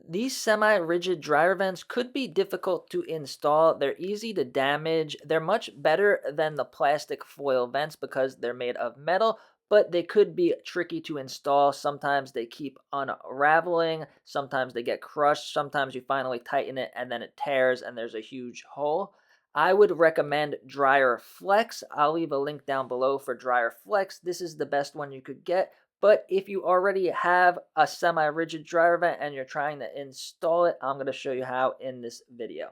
These semi-rigid dryer vents could be difficult to install. They're easy to damage. They're much better than the plastic foil vents because they're made of metal, but they could be tricky to install. Sometimes they keep unraveling, sometimes they get crushed, sometimes you finally tighten it and then it tears and there's a huge hole. I would recommend Dryer Flex. I'll leave a link down below for Dryer Flex. This is the best one you could get. But if you already have a semi-rigid dryer vent and you're trying to install it, I'm going to show you how in this video.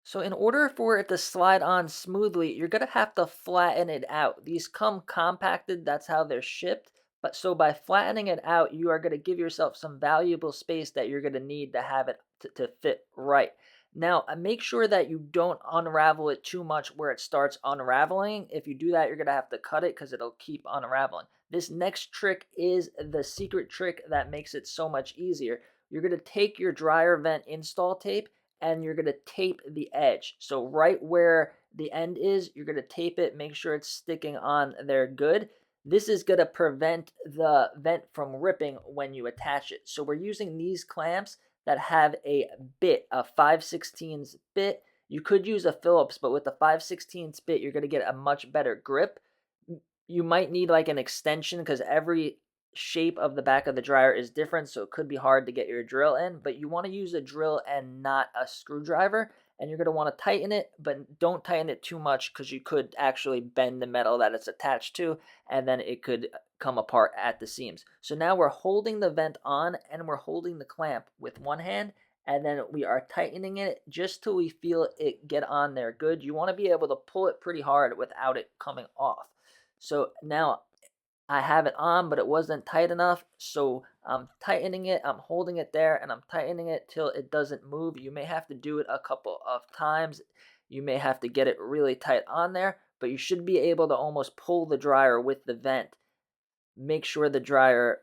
So in order for it to slide on smoothly, you're going to have to flatten it out. These come compacted, that's how they're shipped. But so by flattening it out, you are going to give yourself some valuable space that you're going to need to have it to fit right. Now, make sure that you don't unravel it too much where it starts unraveling. If you do that, you're going to have to cut it because it'll keep unraveling. This next trick is the secret trick that makes it so much easier. You're going to take your dryer vent install tape and you're going to tape the edge. So right where the end is, you're going to tape it, make sure it's sticking on there good. This is going to prevent the vent from ripping when you attach it. So we're using these clamps that have a bit, a 5/16 bit. You could use a Phillips, but with the 5/16 bit, you're going to get a much better grip. You might need like an extension because every shape of the back of the dryer is different, so it could be hard to get your drill in, but you want to use a drill and not a screwdriver. And you're going to want to tighten it, but don't tighten it too much because you could actually bend the metal that it's attached to, and then it could come apart at the seams. So now we're holding the vent on and we're holding the clamp with one hand, and then we are tightening it just till we feel it get on there good. You want to be able to pull it pretty hard without it coming off. So now I have it on, but it wasn't tight enough. So I'm tightening it, I'm holding it there, and I'm tightening it till it doesn't move. You may have to do it a couple of times. You may have to get it really tight on there, but you should be able to almost pull the dryer with the vent. Make sure the dryer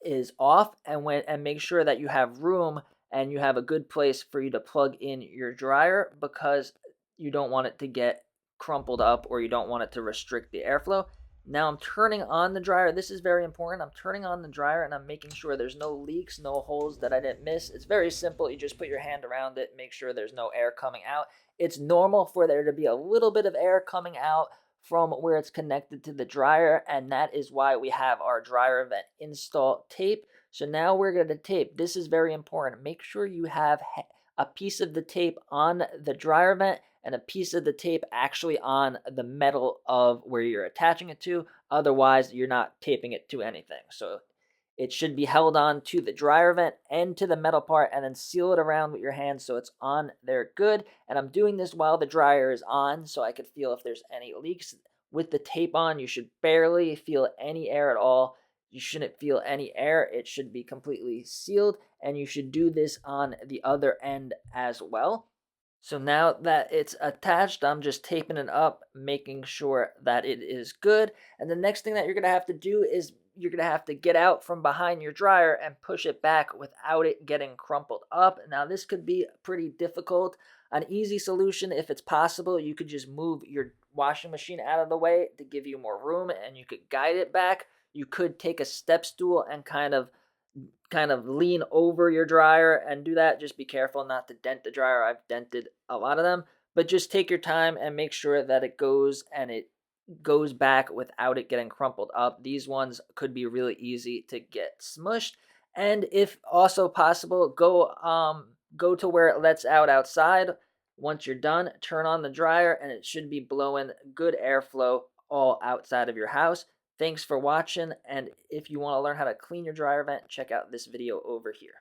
is off and make sure that you have room and you have a good place for you to plug in your dryer because you don't want it to get crumpled up or you don't want it to restrict the airflow. Now I'm turning on the dryer. This is very important. I'm turning on the dryer and I'm making sure there's no leaks, no holes that I didn't miss. It's very simple. You just put your hand around it, make sure there's no air coming out. It's normal for there to be a little bit of air coming out from where it's connected to the dryer, and that is why we have our dryer vent install tape. So now we're going to tape. This is very important. Make sure you have a piece of the tape on the dryer vent and a piece of the tape actually on the metal of where you're attaching it to. Otherwise, you're not taping it to anything. So it should be held on to the dryer vent and to the metal part and then seal it around with your hands so it's on there good. And I'm doing this while the dryer is on so I could feel if there's any leaks. With the tape on, you should barely feel any air at all. You shouldn't feel any air. It should be completely sealed, and you should do this on the other end as well. So now that it's attached, I'm just taping it up, making sure that it is good. And the next thing that you're going to have to do is you're going to have to get out from behind your dryer and push it back without it getting crumpled up. Now, this could be pretty difficult. An easy solution, if it's possible, you could just move your washing machine out of the way to give you more room and you could guide it back. You could take a step stool and kind of lean over your dryer and do that. Just be careful not to dent the dryer. I've dented a lot of them, but just take your time and make sure that it goes back without it getting crumpled up. These ones could be really easy to get smushed. And if also possible, go to where it lets out outside. Once you're done, turn on the dryer and it should be blowing good airflow all outside of your house. Thanks for watching, and if you want to learn how to clean your dryer vent, check out this video over here.